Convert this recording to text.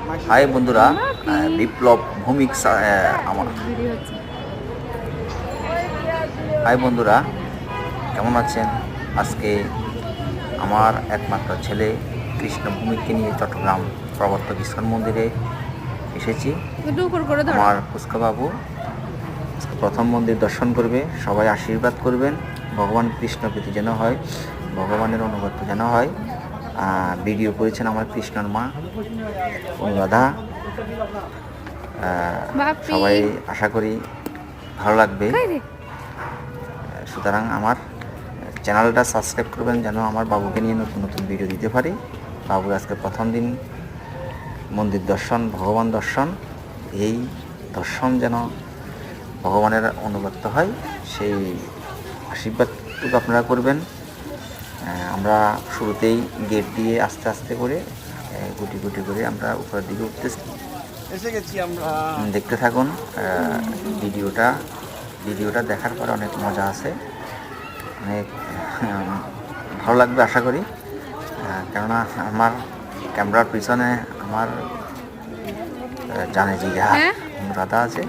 High বন্ধুরা, বিপ্লব ভৌমিক আমার high বন্ধুরা, কেমন আছেন? আজকে আমার একমাত্র ছেলে কৃষ্ণ ভৌমিককে নিয়ে চট্টগ্রাম প্রবর্তক ইস্কন মন্দিরে এসেছি। আমার ফুচকা বাবু আজকে প্রথম মন্দির দর্শন করবে। সবাই আশীর্বাদ করবেন, ভগবান কৃষ্ণ প্রীতি যেন হয়, ভগবানের অনুগত্য যেন হয়। ভিডিও করেছেন আমার কৃষ্ণর মা অনুরাধা। সবাই আশা করি ভালো লাগবে। সুতরাং আমার চ্যানেলটা সাবস্ক্রাইব করবেন যেন আমার বাবুকে নিয়ে নতুন নতুন ভিডিও দিতে পারি। বাবুর আজকে প্রথম দিন মন্দির দর্শন, ভগবান দর্শন। এই দর্শন যেন ভগবানের অনুগত্য হয়, সেই আশীর্বাদটুকু আপনারা করবেন। আমরা শুরুতেই গেট দিয়ে আস্তে আস্তে করে গুটি গুটি করে আমরা উপরের দিকে উঠতেছি। দেখতে থাকুন ভিডিওটা দেখার পর অনেক মজা আছে, অনেক ভালো লাগবে আশা করি। কেননা আমার ক্যামেরার পিছনে আমার জানে জিগা রাধা আছে।